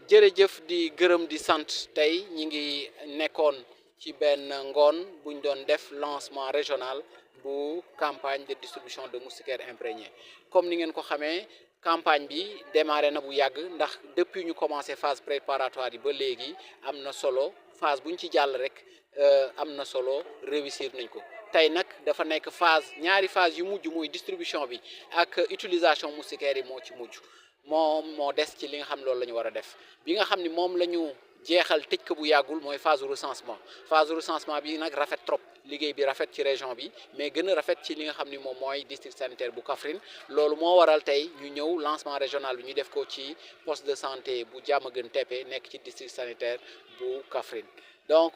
jërëjëf di gërëm di sant tey ñi ngi nekkoon ci benn ngoon buñ doon def lancement régional bu campagne de distribution de moustiquaires imprégnés comme ni ngeen ko xamee campagne bi démarré na bu yàgg ndax depuis ñu commencé phase préparatoire yi ba léegi am na solo phase buñ ci jàll rek am na solo réussir nañ ko tey nag dafa nekk phase ñaari phase yu mujj muy distribution bi ak utilisation moustiquaires yi moo ci mujj moom moo des ci li nga xam loolu la ñu war a def bi nga xam ni moom la ñu jeexal tëj ko bu yàggul mooy phase recensement bi nag rafet trop liggéey bi rafet ci région bi mais gën a rafet ci li nga xam ni moom mooy district sanitaire bu Kaffrine loolu moo waral tey ñu ñëw lancement régional bi ñu def ko ci poste de santé bu Diamaguène Tepe nekk ci district sanitaire bu Kaffrine donc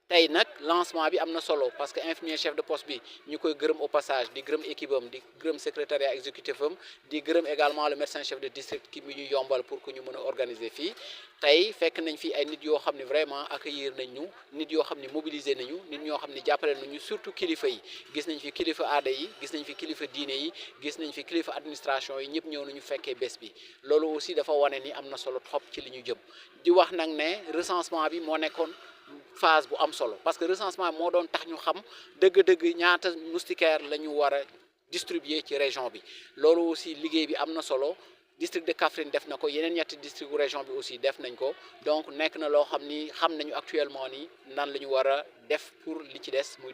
tey nag lancement bi am na solo parce que infirmier chef de poste bi ñu koy gërëm au passage di gërëm équipe am di gërëm secrétariat exécutif am di gërëm également le médecin chef de district ki mi ñu yombal pour que ñu mën a organiser fii tey fekk nañ fi ay nit yoo xam ne vraiment accueillir nañ ñu nit yoo xam ne mobiliser nañu nit ñoo xam ne jàppale nañu surtout kilifa yi gis nañ fi kilifa aada yi gis nañ fi kilifa diine yi gis nañ fi kilifa administration yi ñëpp ñëw nañu fekkee bés bi loolu aussi dafa wane ni am na solo trop ci li ñu jëm di wax nag ne recensement bi moo nekkoon phase bu am solo parce que recensement moo doon tax ñu xam dëgg-dëgg ñaata moustiquaire la ñu war a distribuer ci région bi loolu aussi liggéey bi am na solo district de Kaffrine def na ko yeneen ñetti district bu région bi aussi def nañ ko donc nekk na loo xam ni xam nañu actuellement ni nan la ñu war a def pour li ci des muy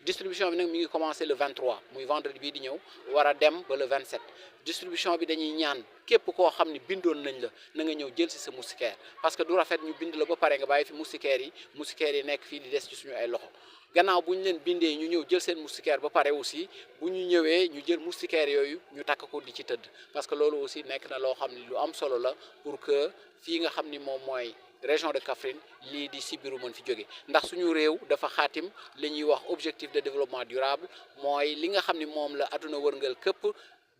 distribution bi nag mi ngi commencé le 23 muy vendredi bii di ñëw war a dem ba le 27 distribution bi dañuy ñaan képp koo xam ni bindoon nañ la na nga ñëw jël si sa moustiquaire parce que du rafet ñu bind la ba pare nga bàyyi fi moustiquaires yi nekk fii di des ci suñu ay loxo gannaaw bu ñu leen bindee ñu ñëw jël seen moustiquaire ba pare aussi bu ñu ñëwee ñu jël moustiquaire yooyu ñu takk ko di ci tëdd parce que loolu aussi nekk na loo xam ni lu am solo la pour que fii nga xam ni moom mooy région de Kaffrine lii di sibiru mën fi jóge ndax suñu réew dafa xaatim li ñuy wax objectif de développement durable mooy li nga xam ni moom la adduna wërngal këpp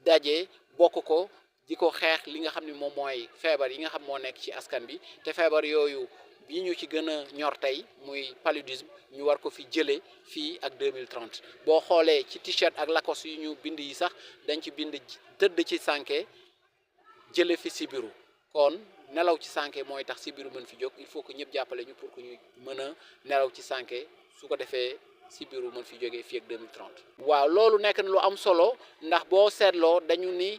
daje bokk ko di ko xeex li nga xam ni moom mooy feebar yi nga xam moo nekk ci askan bi te feebar yooyu bi ñu ci gën a ñor tey muy paludisme ñu war ko fi jëlee fii ak 2030 boo xoolee ci t-shirt ak Lacoste yu ñu bind yi sax dañ ci bind tëdd ci sànke jële fi sibiru kon nelaw ci sànke mooy tax sibiru mën fi jóg il faut que ñëpp jàppale ñu pour que ñu mën a nelaw ci sànke su ko defee sibiru mën fi jógee fii ak 2030. waaw loolu nekk na lu am solo ndax boo seetloo dañu ni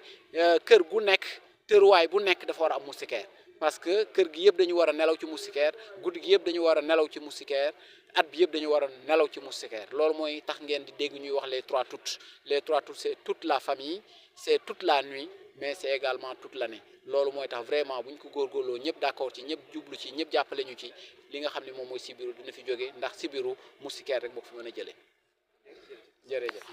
kër gu nekk tëruwaay bu nekk dafa war a am moustiquaire parce que kër gi yëpp dañu war a nelaw ci moustiquaire guddi gi yëpp dañu war a nelaw ci moustiquaire at bi yëpp dañu war a nelaw ci moustiquaire loolu mooy tax ngeen di dégg ñuy wax les trois toutes c'est toute la famille c'est toute la nuit mais c'est également toute l'année loolu mooy tax vraiment bu ñu ko góorgóorloo ñëpp d'accord ci ñëpp jublu ci ñëpp jàppale ñu ci li nga xam ne moom mooy sibiru dina fi jóge ndax sibiru moustiquaire rek moo ko fi mën a jëlee jërëjëf